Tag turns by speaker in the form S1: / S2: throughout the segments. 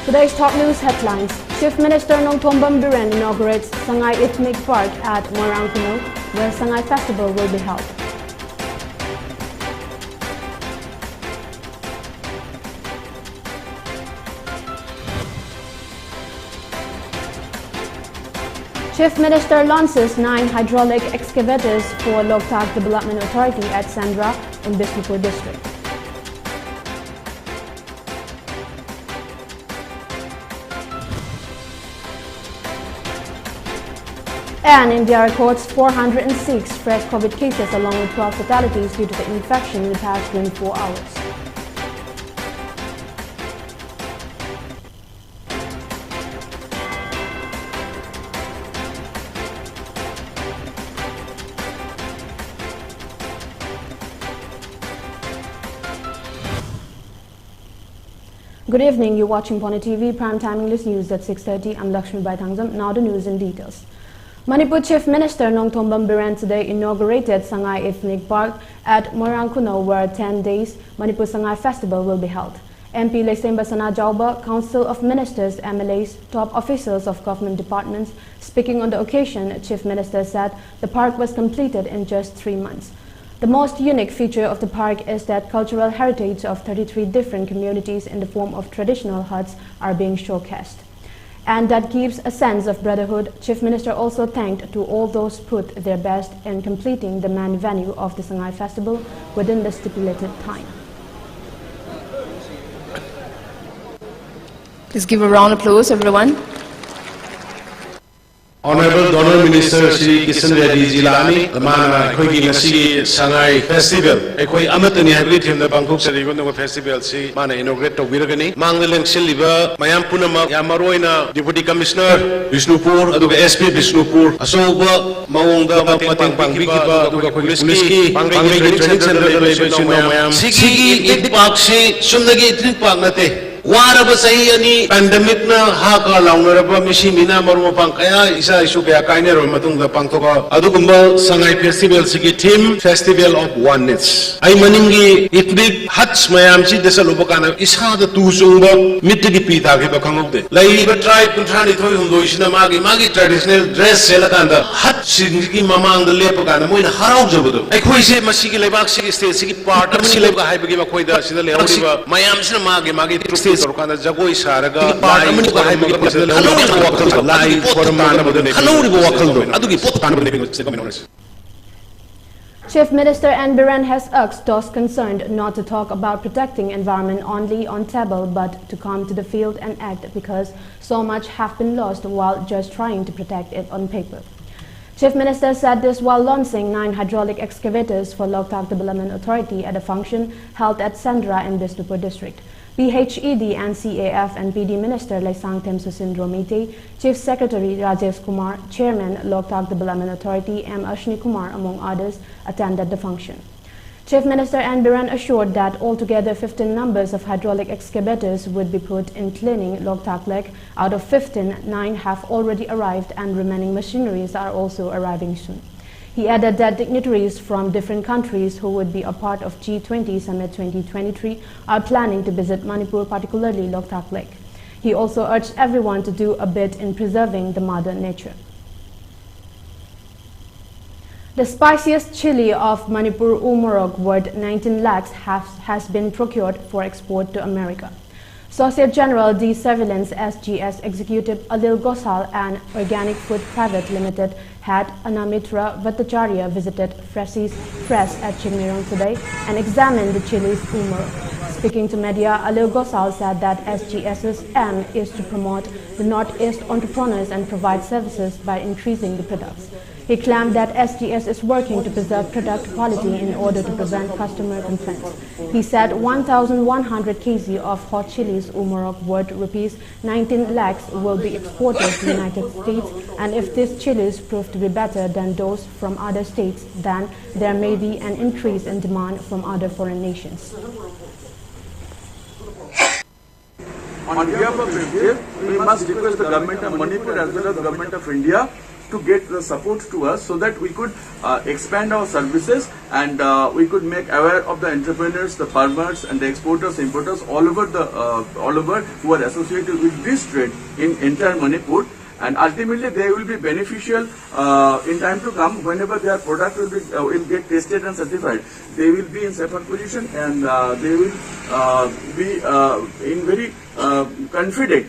S1: Today's top news headlines. Chief Minister Nongthombam Biren inaugurates Sangai Ethnic Park at Moirang-Kuno, where Sangai Festival will be held. Chief Minister launches 9 hydraulic excavators for Loktak Development Authority at Sandra in Bishnupur district. And India records 406 fresh COVID cases along with 12 fatalities due to the infection in the past 24 hours. Good evening, you're watching Pony TV, Primetime English News at 6:30. I'm LAKSMIBAI THANGJAM. Now the news in details. Manipur Chief Minister Nongthombam Biren today inaugurated Sangai Ethnic Park at Moirang-Kuno, where 10 days Manipur Sangai Festival will be held. MP LAKSMIBAI Council of Ministers, MLAs, top officials of government departments. Speaking on the occasion, Chief Minister said the park was completed in just 3 months. The most unique feature of the park is that cultural heritage of 33 different communities in the form of traditional huts are being showcased. And that gives a sense of brotherhood. Chief Minister also thanked to all those put their best in completing the main venue of the Sangai Festival within the stipulated time.
S2: Please give a round of applause, everyone.
S3: Honorable Donor Minister Shri Kishan Reddy Jilani, the man Kogi Nasi Sangai Festival. Ekoi Amatani Habit him the Bangkok Sarigon Festival, see Mana inaugurate to Virgani, Mangalang Siliva, Mayam Punama, Yamaroina, Deputy Commissioner, Bishnupur, Aduga SP Bishnupur, Asoba, Maunga, Mating Pangiba, Aduga Poliski, Pangai Training Center, Siki, Itpaksi, Sundagi Itpaknate. Waraba sahi pandemic na haka launaraba mishimina marumapang kaya isa isu kaya kainer matung pangtoka adugumba Sangai Festival sigi theme Festival of Oneness. Ay maningi ethnic huts mayam si desa lubakana isa da tusungba mitigi pita ki bakangokde. Lai ba tribe kunthani thoi hundo isina magi traditional dress selakanda hut singi mamang da lepakana moina harau jabudo. Ay khoi se masigi lebak sigi state sigi part of si lebak hai bagi makoi da sida lehoriba mayam sina magi state Sorokana Jagoi Saraga,
S1: Chief Minister N. Biren has asked those concerned not to talk about protecting environment only on table, but to come to the field and act, because so much have been lost while just trying to protect it on paper. Chief Minister said this while launching 9 hydraulic excavators for Loktak Development Authority at a function held at Sandra in Bishnupur district. PHED and CAF and PD Minister Laisangtem Susindro Mite, Chief Secretary Rajesh Kumar, Chairman Loktak Development Authority M. Ashni Kumar, among others, attended the function. Chief Minister N. Biren assured that altogether 15 numbers of hydraulic excavators would be put in cleaning Loktak Lake. Out of 15, 9 have already arrived and remaining machineries are also arriving soon. He added that dignitaries from different countries who would be a part of G20 Summit 2023 are planning to visit Manipur, particularly Loktak Lake. He also urged everyone to do a bit in preserving the mother nature. The spiciest chili of Manipur Umorog worth 19 lakhs has been procured for export to America. Associate General D. Surveillance SGS Executive Alil Gosal and Organic Food Private Limited head Anamitra Bhattacharya visited Fresh's Press at Chingmirong today and examined the chili's Umorog. Speaking to media, Alil Gosal said that SGS's aim is to promote the Northeast entrepreneurs and provide services by increasing the products. He claimed that SGS is working to preserve product quality in order to prevent customer complaints. He said 1,100 kg of hot chilies Umorog worth rupees 19 lakhs will be exported to the United States, and if these chilies prove to be better than those from other states, then there may be an increase in demand from other foreign nations.
S4: On behalf of SGS, we must request the government of Manipur as well as the government of India to get the support to us so that we could expand our services and we could make aware of the entrepreneurs, the farmers and the exporters, importers all over who are associated with this trade in entire Manipur. And ultimately they will be beneficial in time to come. Whenever their product will get tested and certified, they will be in safer position and they will be in very confident.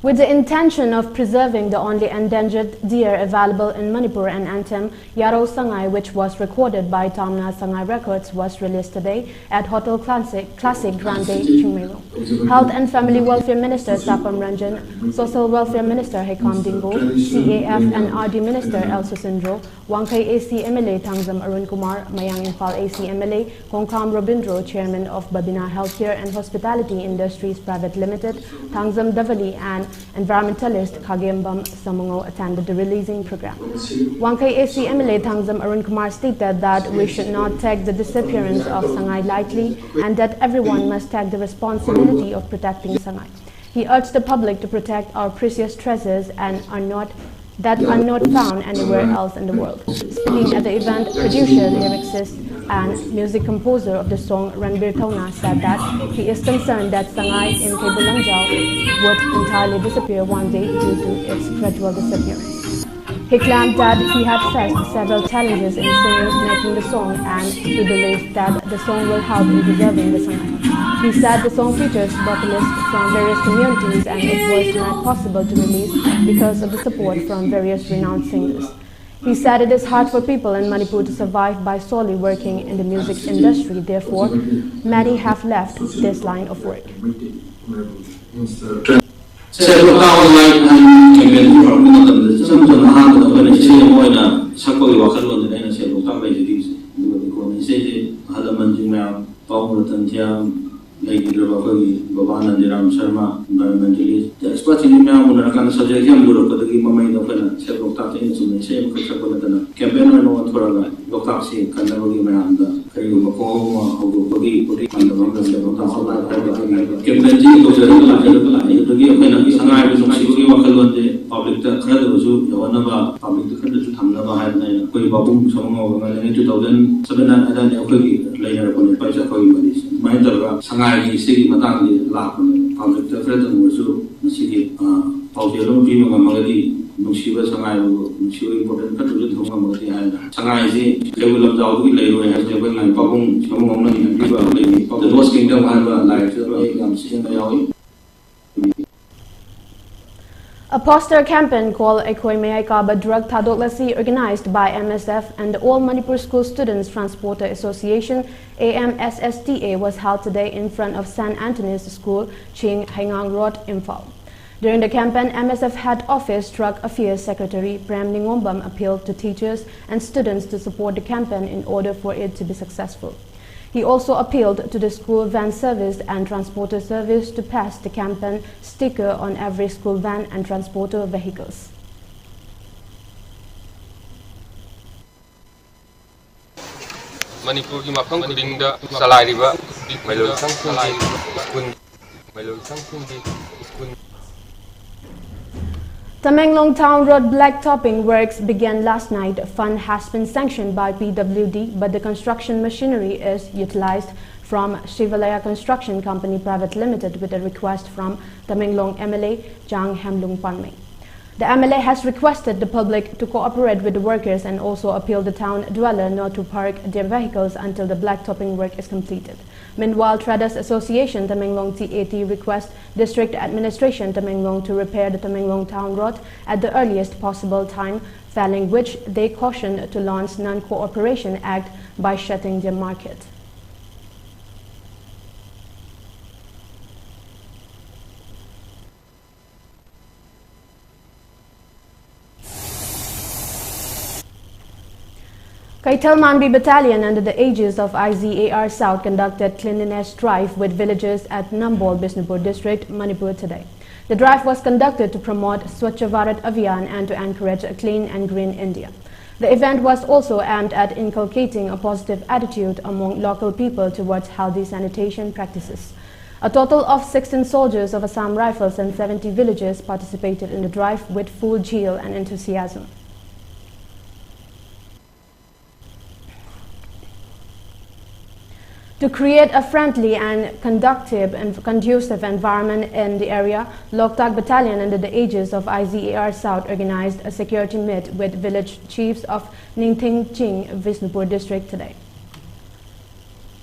S1: With the intention of preserving the only endangered deer available in Manipur, an anthem, Yaro Sangai, which was recorded by Tamna Sangai Records, was released today at Hotel Classic Grande, Chingmei. Health and Family Welfare Minister Sapam Ranjan, Social Welfare Minister Hekam Dingo, CAF and RD Minister Elsa Sindro, Wangkai AC MLA Thangjam Arun Kumar, Mayang Impal AC MLA, Kongkam Robindro, Chairman of Babina Healthcare and Hospitality Industries Private Limited, Thangjam Davali and environmentalist Khagembam Samungo attended the releasing program. Wangkai AC MLA Thangjam Arun Kumar stated that we should not take the disappearance of Sangai lightly and that everyone must take the responsibility of protecting Sangai. He urged the public to protect our precious treasures and are not found anywhere else in the world. Speaking at the event, producer, lyricist and music composer of the song Ranbir Thauna said that he is concerned that Sangai in Kebulangjao would entirely disappear one day due to its gradual disappearance. He claimed that he had faced several challenges in making the song and he believes that the song will help in preserving the Sangai. He said the song features vocalists from various communities and it was not possible to release because of the support from various renowned singers. He said it is hard for people in Manipur to survive by solely working in the music industry. Therefore, many have left this line of work.
S5: Environmentalist, experts in American subject, campaign on Toraga, Lokaxi, Kandavi Miranda, Kayu, public Nushiba Sangai, Nushiba important country to Sangai, they will allow the labor as they will like Babung, Samong, and people, the Lost Kingdom have a life.
S1: A poster campaign called Ekoimei Kaba Drug Tadoklasi, organized by MSF and the All Manipur School Students Transporter Association AMSSTA, was held today in front of St. Anthony's School, Ching Haingang Road, Imphal. During the campaign, MSF Head Office Drug Affairs Secretary Prem Ningombam appealed to teachers and students to support the campaign in order for it to be successful. He also appealed to the school van service and transporter service to pass the campaign sticker on every school van and transporter vehicles.
S6: Manipur ki mafam kudingda salariba mailol sangsingi skun
S1: Tamenglong Town Road blacktopping works began last night. Fund has been sanctioned by PWD, but the construction machinery is utilized from Shivalaya Construction Company Private Limited with a request from Tamenglong MLA Jang Hemlung Panmei. The MLA has requested the public to cooperate with the workers and also appealed the town dweller not to park their vehicles until the blacktopping work is completed. Meanwhile, Traders Association Tamenglong TAT requests District Administration Tamenglong to repair the Tamenglong Town Road at the earliest possible time, failing which they cautioned to launch Non-Cooperation Act by shutting their market. Kaital Manbi Battalion under the aegis of IZAR South conducted cleanliness drive with villagers at Nambol, Bisnupur District, Manipur today. The drive was conducted to promote Swachh Bharat Abhiyan and to encourage a clean and green India. The event was also aimed at inculcating a positive attitude among local people towards healthy sanitation practices. A total of 16 soldiers of Assam Rifles and 70 villagers participated in the drive with full zeal and enthusiasm. To create a friendly and conducive environment in the area, Loktak Battalion under the aegis of IZAR South organized a security meet with village chiefs of Ningthing-Ching, Visnupur district today,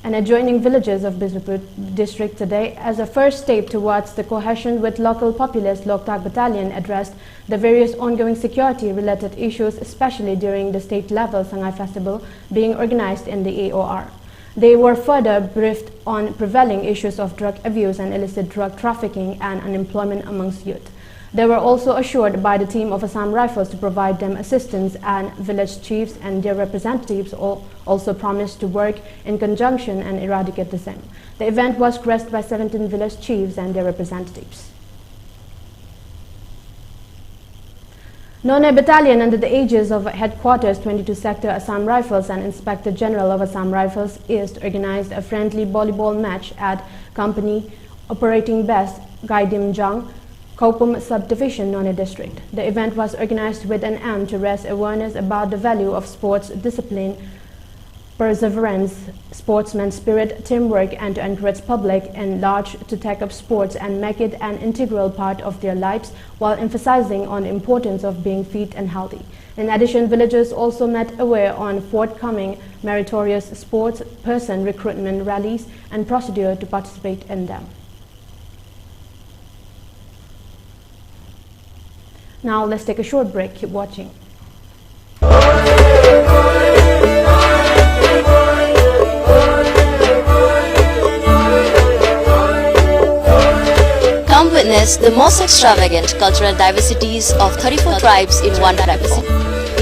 S1: and adjoining villages of Visnupur district today. As a first step towards the cohesion with local populace, Loktak Battalion addressed the various ongoing security-related issues, especially during the state-level Sangai Festival being organized in the AOR. They were further briefed on prevailing issues of drug abuse and illicit drug trafficking and unemployment amongst youth. They were also assured by the team of Assam Rifles to provide them assistance, and village chiefs and their representatives also promised to work in conjunction and eradicate the same. The event was graced by 17 village chiefs and their representatives. None Battalion under the aegis of Headquarters 22 Sector Assam Rifles and Inspector General of Assam Rifles East organized a friendly volleyball match at Company Operating Base Gaidimjang, Kopum Subdivision, None District. The event was organized with an aim to raise awareness about the value of sports discipline, perseverance, sportsman spirit, teamwork, and to encourage public and large to take up sports and make it an integral part of their lives, while emphasizing on the importance of being fit and healthy. In addition, villagers also met aware on forthcoming meritorious sports person recruitment rallies and procedure to participate in them. Now let's take a short break. Keep watching.
S7: Come witness the most extravagant cultural diversities of 34 tribes in one platform.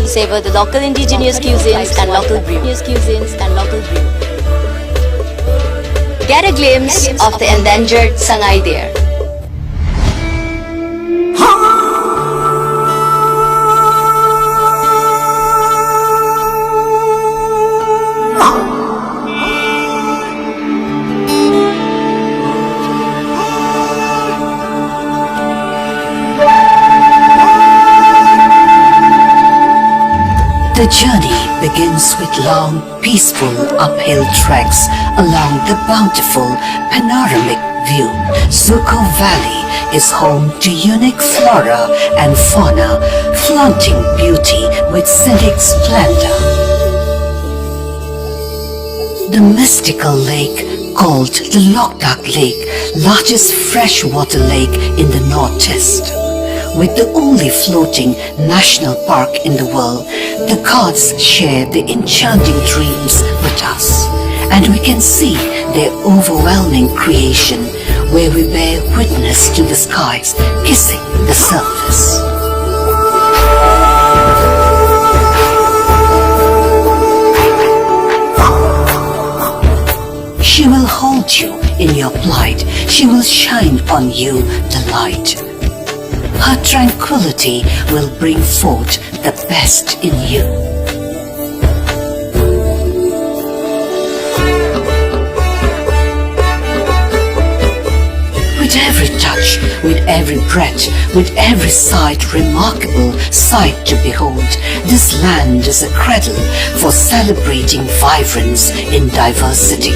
S7: Savor the local indigenous cuisines and local brew. Get a glimpse of the endangered Sangai there.
S8: The journey begins with long, peaceful uphill treks along the bountiful panoramic view. Zuko Valley is home to unique flora and fauna, flaunting beauty with scenic splendor. The mystical lake called the Loktak Lake, largest freshwater lake in the northeast. With the only floating national park in the world, the gods share their enchanting dreams with us, and we can see their overwhelming creation, where we bear witness to the skies kissing the surface. She will hold you in your plight, she will shine on you the light. Her tranquility will bring forth the best in you. With every touch, with every breath, with every sight, remarkable sight to behold, this land is a cradle for celebrating vibrance in diversity.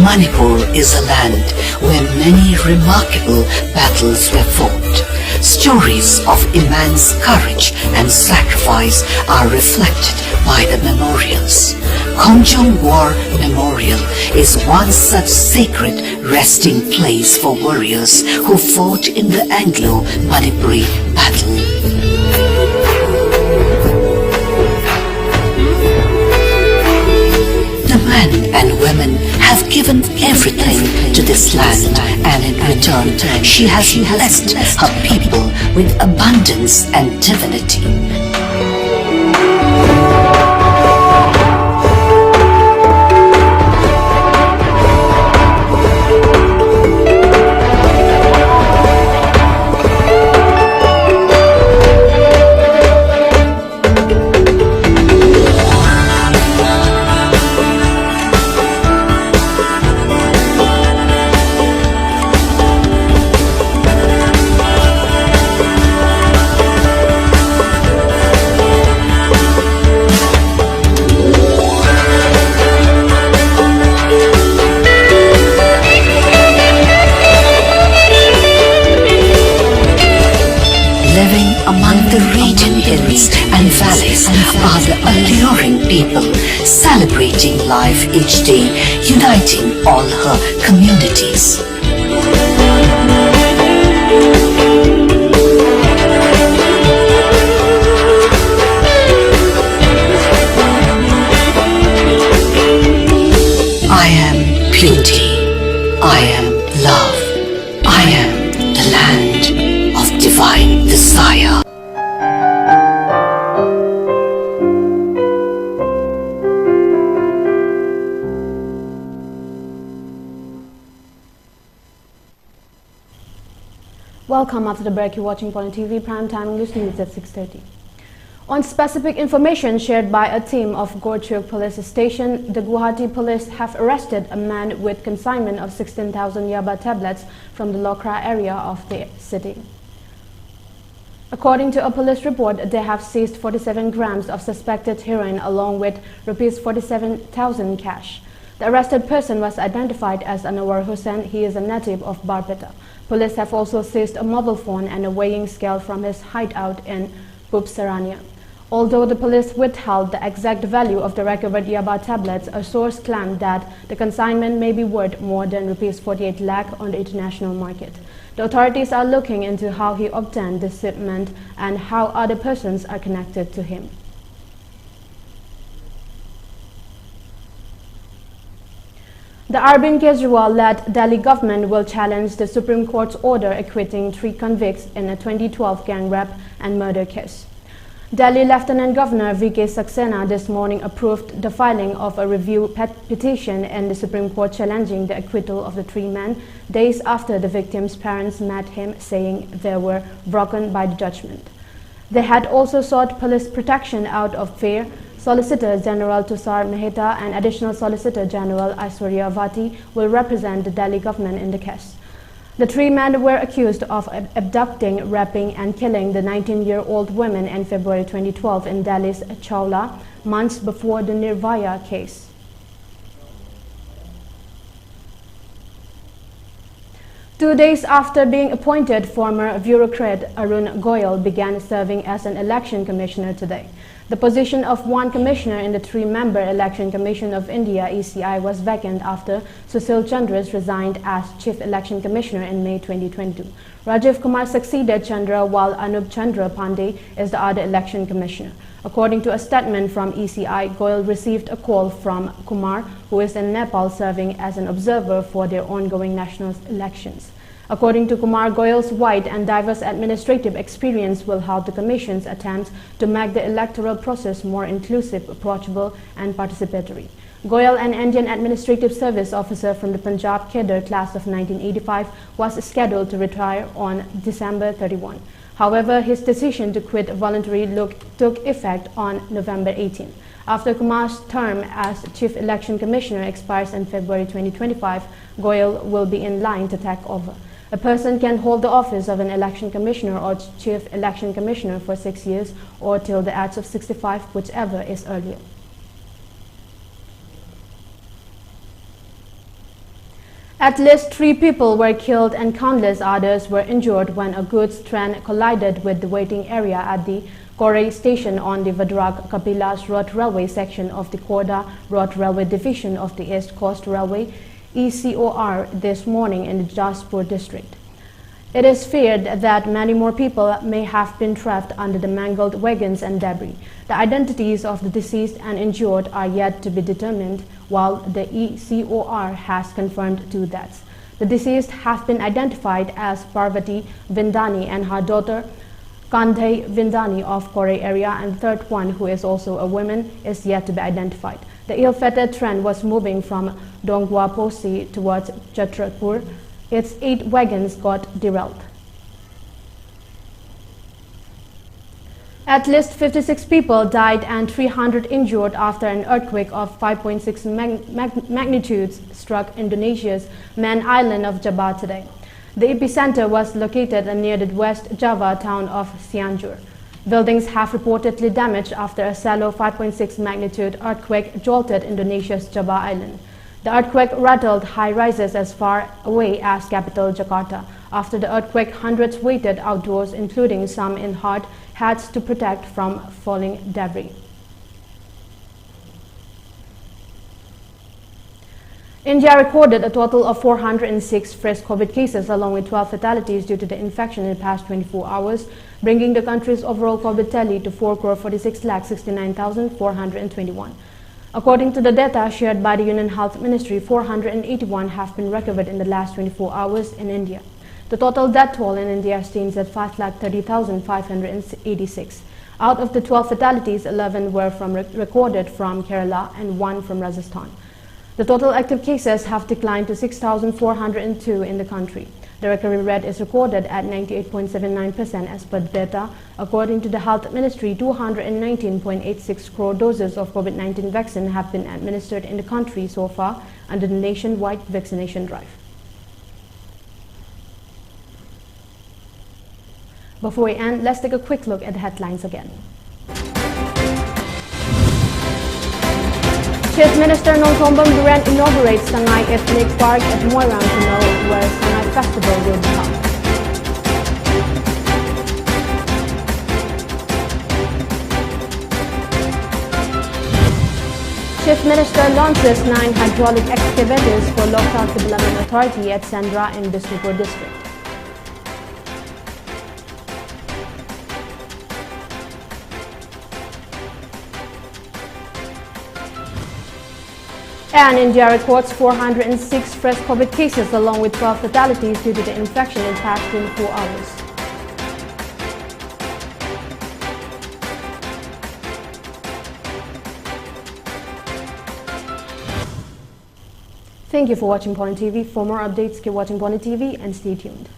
S8: Manipur is a land where many remarkable battles were fought. Stories of immense courage and sacrifice are reflected by the memorials. THANGJAM War Memorial is one such sacred resting place for warriors who fought in the Anglo-Manipuri battle. The men and women have given everything to this land, and in return she has blessed her people with abundance and divinity. are the alluring people celebrating life each day, uniting all her communities. I am beauty. I am love. I am the land of divine desire.
S1: Welcome after the break. You're watching Point TV Prime Time English News at 6:30. On specific information shared by a team of Gorchuk Police Station, the Guwahati Police have arrested a man with consignment of 16,000 Yaba tablets from the Lokra area of the city. According to a police report, they have seized 47 grams of suspected heroin along with Rs 47,000 cash. The arrested person was identified as Anwar Hussain. He is a native of Barpeta. Police have also seized a mobile phone and a weighing scale from his hideout in Pupsarania. Although the police withheld the exact value of the recovered Yaba tablets, a source claimed that the consignment may be worth more than Rs 48 lakh on the international market. The authorities are looking into how he obtained this shipment and how other persons are connected to him. The Arvind Kejriwal-led Delhi government will challenge the Supreme Court's order acquitting 3 convicts in a 2012 gang rape and murder case. Delhi Lieutenant Governor V.K. Saxena this morning approved the filing of a review petition in the Supreme Court challenging the acquittal of the 3 men days after the victims' parents met him, saying they were broken by the judgment. They had also sought police protection out of fear. Solicitor General Tushar Mehta and Additional Solicitor General Aishwarya Vati will represent the Delhi government in the case. The 3 men were accused of abducting, raping and killing the 19-year-old woman in February 2012 in Delhi's Chawla, months before the Nirvaya case. Two days after being appointed, former bureaucrat Arun Goyal began serving as an election commissioner today. The position of one commissioner in the 3-member Election Commission of India (ECI) was vacant after Sushil Chandras resigned as Chief Election Commissioner in May 2022. Rajiv Kumar succeeded Chandra while Anup Chandra Pandey is the other election commissioner. According to a statement from ECI, Goyal received a call from Kumar, who is in Nepal serving as an observer for their ongoing national elections. According to Kumar, Goyal's wide and diverse administrative experience will help the Commission's attempts to make the electoral process more inclusive, approachable and participatory. Goyal, an Indian Administrative Service officer from the Punjab Cadre class of 1985, was scheduled to retire on December 31. However, his decision to quit voluntarily took effect on November 18. After Kumar's term as Chief Election Commissioner expires in February 2025, Goyal will be in line to take over. A person can hold the office of an election commissioner or chief election commissioner for 6 years or till the age of 65, whichever is earlier. At least 3 people were killed and countless others were injured when a goods train collided with the waiting area at the Korai station on the Vadrag Kapilas Road Railway section of the Korda Road Railway Division of the East Coast Railway ECOR this morning in the Jaspur district. It is feared that many more people may have been trapped under the mangled wagons and debris. The identities of the deceased and injured are yet to be determined, while the ECOR has confirmed 2 deaths. The deceased have been identified as Parvati Vindani and her daughter Kandhay Vindani of Korai area, and the third one, who is also a woman, is yet to be identified. The ill-fated train was moving from Dongwa Posi towards Chhatrapur. Its 8 wagons got derailed. At least 56 people died and 300 injured after an earthquake of 5.6 magnitudes struck Indonesia's main island of Java today. The epicenter was located near the West Java town of Cianjur. Buildings have reportedly damaged after a shallow 5.6 magnitude earthquake jolted Indonesia's Java island. The earthquake rattled high-rises as far away as capital Jakarta. After the earthquake, hundreds waited outdoors, including some in hard hats to protect from falling debris. India recorded a total of 406 fresh COVID cases along with 12 fatalities due to the infection in the past 24 hours, bringing the country's overall COVID tally to 4,46,69,421. According to the data shared by the Union Health Ministry, 481 have been recovered in the last 24 hours in India. The total death toll in India stands at 5,30,586. Out of the 12 fatalities, 11 were recorded from Kerala and 1 from Rajasthan. The total active cases have declined to 6,402 in the country. The recovery rate is recorded at 98.79% as per data. According to the Health Ministry, 219.86 crore doses of COVID-19 vaccine have been administered in the country so far under the nationwide vaccination drive. Before we end, let's take a quick look at the headlines again. Chief Minister THANGJAM inaugurates Sangai Ethnic Park at Moirang to know where Sangai Festival will be held. Chief Minister launches 9 hydraulic excavators for Loktak Development Authority at Sandra in Bishnupur district. And India records 406 fresh COVID cases along with 12 fatalities due to the infection in the past 24 hours. Thank you for watching Pony TV. For more updates, keep watching Pony TV and stay tuned.